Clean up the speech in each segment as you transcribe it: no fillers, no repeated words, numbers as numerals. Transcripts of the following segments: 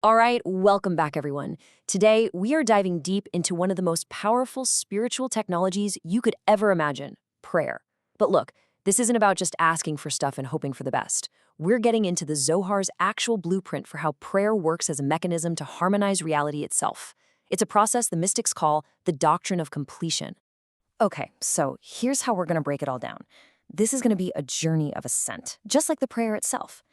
All right, welcome back, everyone. Today, we are diving deep into one of the most powerful spiritual technologies you could ever imagine, prayer. But look, this isn't about just asking for stuff and hoping for the best. We're getting into the Zohar's actual blueprint for how prayer works as a mechanism to harmonize reality itself. It's a process the mystics call the doctrine of completion. Okay, so here's how we're going to break it all down. This is going to be a journey of ascent, just like the prayer itself.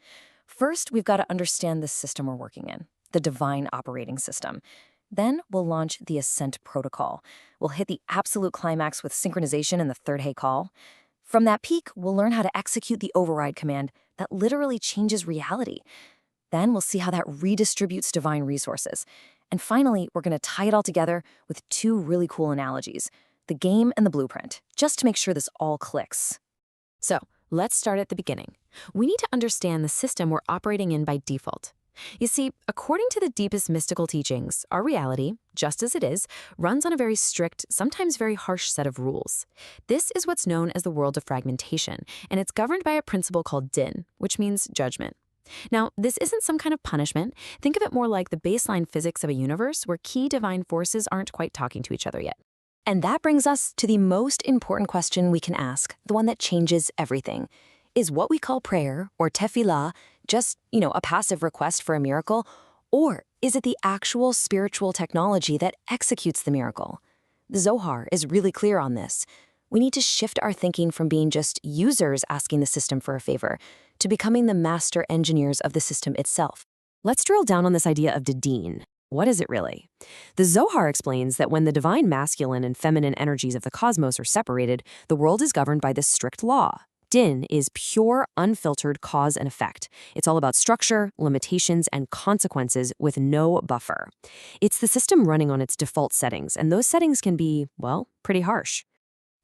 First, we've got to understand the system we're working in, the divine operating system. Then we'll launch the ascent protocol. We'll hit the absolute climax with synchronization in the third hey call. From that peak, we'll learn how to execute the override command that literally changes reality. Then we'll see how that redistributes divine resources. And finally, we're going to tie it all together with two really cool analogies, the game and the blueprint, just to make sure this all clicks. So, let's start at the beginning. We need to understand the system we're operating in by default. You see, according to the deepest mystical teachings, our reality, just as it is, runs on a very strict, sometimes very harsh set of rules. This is what's known as the world of fragmentation, and it's governed by a principle called din, which means judgment. Now, this isn't some kind of punishment. Think of it more like the baseline physics of a universe where key divine forces aren't quite talking to each other yet. And that brings us to the most important question we can ask, the one that changes everything. Is what we call prayer, or tefillah, just, a passive request for a miracle? Or is it the actual spiritual technology that executes the miracle? The Zohar is really clear on this. We need to shift our thinking from being just users asking the system for a favor to becoming the master engineers of the system itself. Let's drill down on this idea of din. What is it really? The Zohar explains that when the divine masculine and feminine energies of the cosmos are separated, the world is governed by this strict law. Din is pure, unfiltered cause and effect. It's all about structure, limitations, and consequences with no buffer. It's the system running on its default settings, and those settings can be, pretty harsh.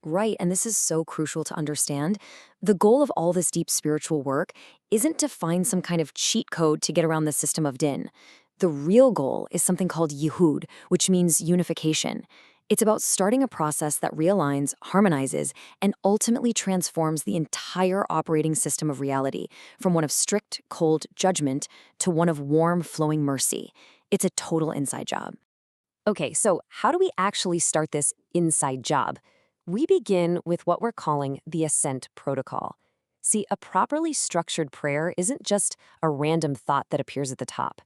Right, and this is so crucial to understand. The goal of all this deep spiritual work isn't to find some kind of cheat code to get around the system of din. The real goal is something called Yichud, which means unification. It's about starting a process that realigns, harmonizes, and ultimately transforms the entire operating system of reality from one of strict, cold judgment to one of warm, flowing mercy. It's a total inside job. Okay, so how do we actually start this inside job? We begin with what we're calling the ascent protocol. See, a properly structured prayer isn't just a random thought that appears at the top.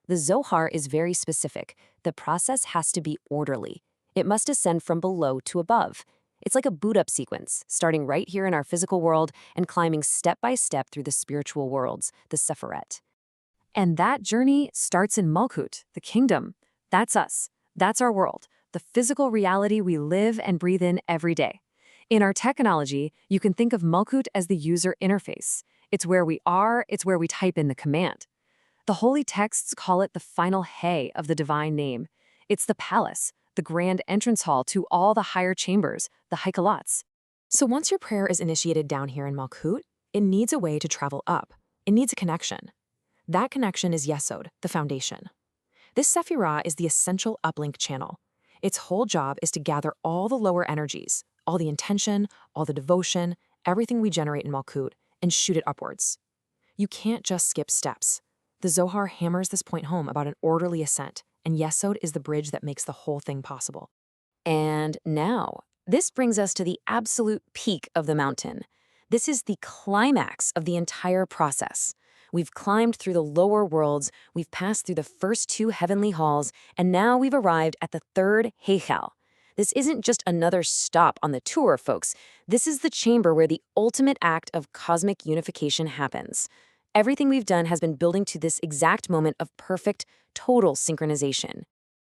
The Zohar is very specific. The process has to be orderly. It must ascend from below to above. It's like a boot-up sequence, starting right here in our physical world and climbing step by step through the spiritual worlds, the Sephirot. And that journey starts in Malkut, the kingdom. That's us. That's our world, the physical reality we live and breathe in every day. In our technology, you can think of Malkut as the user interface. It's where we are, it's where we type in the command. The holy texts call it the final hey of the divine name. It's the palace, the grand entrance hall to all the higher chambers, the haikalats. So once your prayer is initiated down here in Malkut, it needs a way to travel up. It needs a connection. That connection is Yesod, the foundation. This Sephirah is the essential uplink channel. Its whole job is to gather all the lower energies, all the intention, all the devotion, everything we generate in Malkut, and shoot it upwards. You can't just skip steps. The Zohar hammers this point home about an orderly ascent, and Yesod is the bridge that makes the whole thing possible. And now, this brings us to the absolute peak of the mountain. This is the climax of the entire process. We've climbed through the lower worlds, we've passed through the first two heavenly halls, and now we've arrived at the third Heichal. This isn't just another stop on the tour, folks. This is the chamber where the ultimate act of cosmic unification happens. Everything we've done has been building to this exact moment of perfect, total synchronization.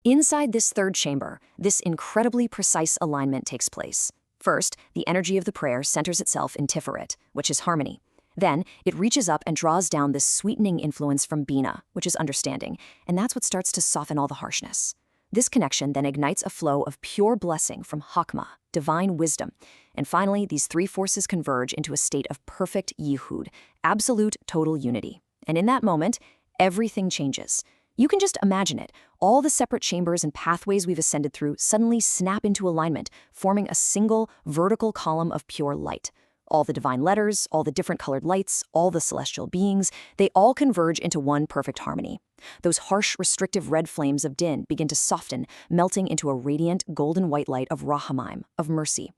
Inside this third chamber, this incredibly precise alignment takes place. First, the energy of the prayer centers itself in Tiferet, which is harmony. Then, it reaches up and draws down this sweetening influence from Bina, which is understanding, and that's what starts to soften all the harshness. This connection then ignites a flow of pure blessing from Hakma, divine wisdom. And finally, these three forces converge into a state of perfect Yichud, absolute total unity. And in that moment, everything changes. You can just imagine it. All the separate chambers and pathways we've ascended through suddenly snap into alignment, forming a single vertical column of pure light. All the divine letters, all the different colored lights, all the celestial beings, they all converge into one perfect harmony. Those harsh, restrictive red flames of din begin to soften, melting into a radiant, golden white light of Rahamaim, of mercy.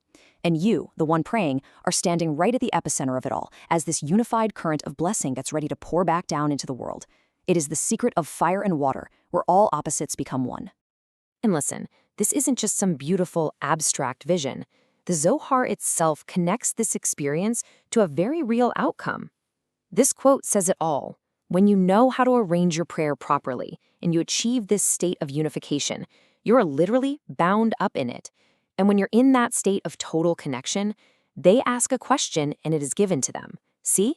And you, the one praying, are standing right at the epicenter of it all, as this unified current of blessing gets ready to pour back down into the world. It is the secret of fire and water, where all opposites become one. And listen, this isn't just some beautiful, abstract vision. The Zohar itself connects this experience to a very real outcome. This quote says it all. When you know how to arrange your prayer properly, and you achieve this state of unification, you're literally bound up in it. And when you're in that state of total connection, they ask a question and it is given to them. See?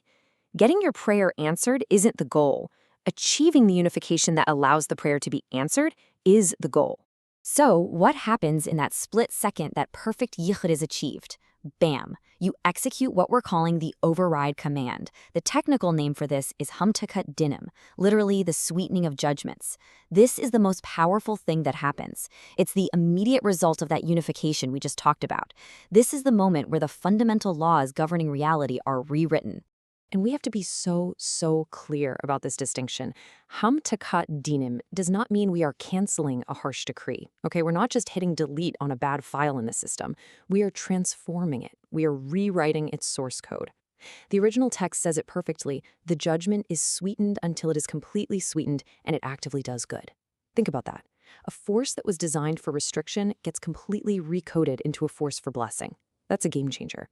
Getting your prayer answered isn't the goal. Achieving the unification that allows the prayer to be answered is the goal. So, what happens in that split second that perfect Yichud is achieved? Bam! You execute what we're calling the override command. The technical name for this is hamtakat dinim, literally the sweetening of judgments. This is the most powerful thing that happens. It's the immediate result of that unification we just talked about. This is the moment where the fundamental laws governing reality are rewritten. And we have to be so clear about this distinction. Hamtakat dinim does not mean we are canceling a harsh decree. Okay, we're not just hitting delete on a bad file in the system. We are transforming it. We are rewriting its source code. The original text says it perfectly. The judgment is sweetened until it is completely sweetened, and it actively does good. Think about that. A force that was designed for restriction gets completely recoded into a force for blessing. That's a game changer.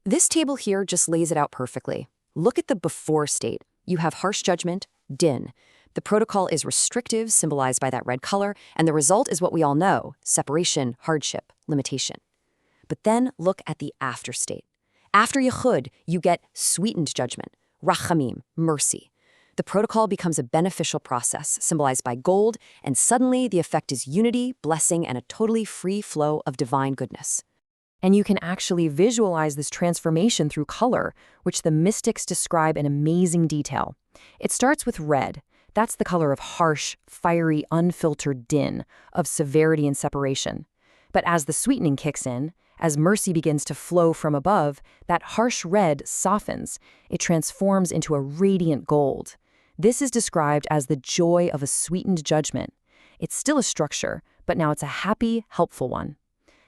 This table here just lays it out perfectly. Look at the before state. You have harsh judgment, din. The protocol is restrictive, symbolized by that red color, and the result is what we all know: separation, hardship, limitation. But then look at the after state. After Yichud, you get sweetened judgment, rachamim, mercy. The protocol becomes a beneficial process, symbolized by gold, and suddenly the effect is unity, blessing, and a totally free flow of divine goodness. And you can actually visualize this transformation through color, which the mystics describe in amazing detail. It starts with red. That's the color of harsh, fiery, unfiltered din, of severity and separation. But as the sweetening kicks in, as mercy begins to flow from above, that harsh red softens. It transforms into a radiant gold. This is described as the joy of a sweetened judgment. It's still a structure, but now it's a happy, helpful one.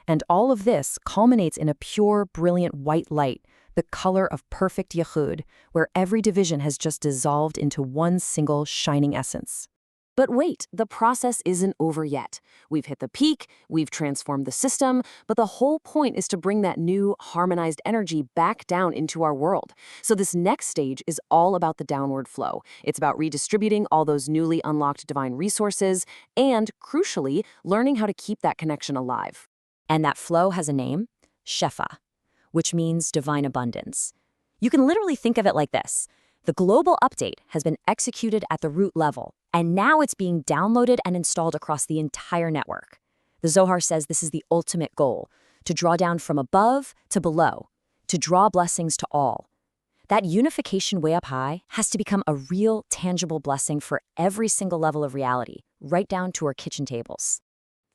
And all of this culminates in a pure, brilliant white light, the color of perfect Yichud, where every division has just dissolved into one single shining essence. But wait, the process isn't over yet. We've hit the peak, we've transformed the system, but the whole point is to bring that new, harmonized energy back down into our world. So this next stage is all about the downward flow. It's about redistributing all those newly unlocked divine resources and, crucially, learning how to keep that connection alive. And that flow has a name, Shefa, which means divine abundance. You can literally think of it like this. The global update has been executed at the root level, and now it's being downloaded and installed across the entire network. The Zohar says this is the ultimate goal, to draw down from above to below, to draw blessings to all. That unification way up high has to become a real, tangible blessing for every single level of reality, right down to our kitchen tables.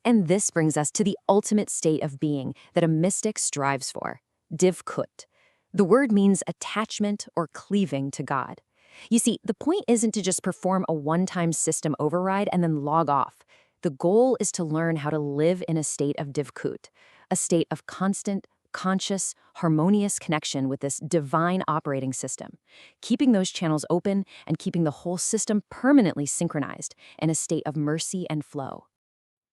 And this brings us to the ultimate state of being that a mystic strives for, divkut. The word means attachment or cleaving to God. You see, the point isn't to just perform a one-time system override and then log off. The goal is to learn how to live in a state of divkut, a state of constant, conscious, harmonious connection with this divine operating system, keeping those channels open and keeping the whole system permanently synchronized in a state of mercy and flow.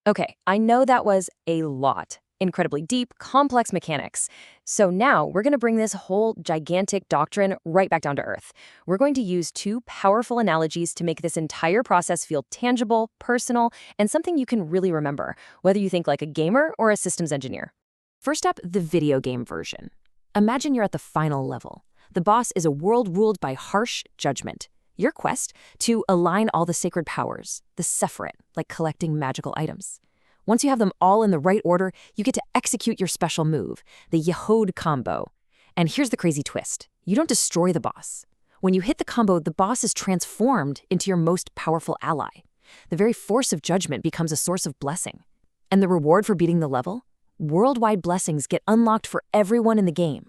Okay, I know that was a lot. Incredibly deep, complex mechanics. So now we're going to bring this whole gigantic doctrine right back down to earth. We're going to use two powerful analogies to make this entire process feel tangible, personal, and something you can really remember, whether you think like a gamer or a systems engineer. First up, the video game version. Imagine you're at the final level. The boss is a world ruled by harsh judgment. Your quest to align all the sacred powers, the Sephirot, like collecting magical items. Once you have them all in the right order, you get to execute your special move, the Yichud combo. And here's the crazy twist. You don't destroy the boss. When you hit the combo, the boss is transformed into your most powerful ally. The very force of judgment becomes a source of blessing. And the reward for beating the level? Worldwide blessings get unlocked for everyone in the game.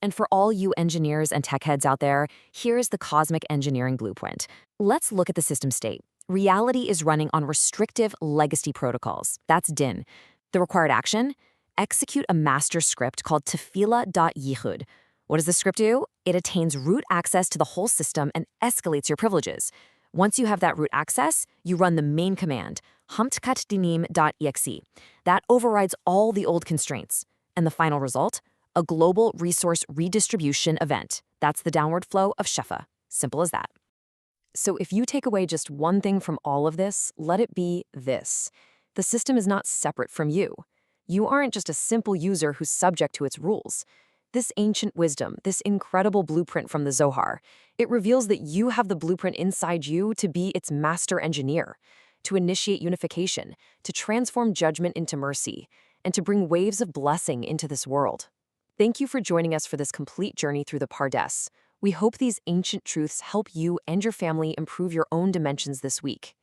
And for all you engineers and tech heads out there, here's the cosmic engineering blueprint. Let's look at the system state. Reality is running on restrictive legacy protocols. That's DIN. The required action? Execute a master script called tefillah.yichud. What does the script do? It attains root access to the whole system and escalates your privileges. Once you have that root access, you run the main command, humtkatdinim.exe. That overrides all the old constraints. And the final result? A global resource redistribution event. That's the downward flow of Shefa. Simple as that. So if you take away just one thing from all of this, let it be this. The system is not separate from you. You aren't just a simple user who's subject to its rules. This ancient wisdom, this incredible blueprint from the Zohar, it reveals that you have the blueprint inside you to be its master engineer, to initiate unification, to transform judgment into mercy, and to bring waves of blessing into this world. Thank you for joining us for this complete journey through the Pardes. We hope these ancient truths help you and your family improve your own dimensions this week.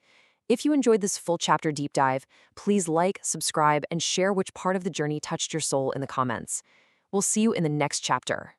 If you enjoyed this full chapter deep dive, please like, subscribe, and share which part of the journey touched your soul in the comments. We'll see you in the next chapter.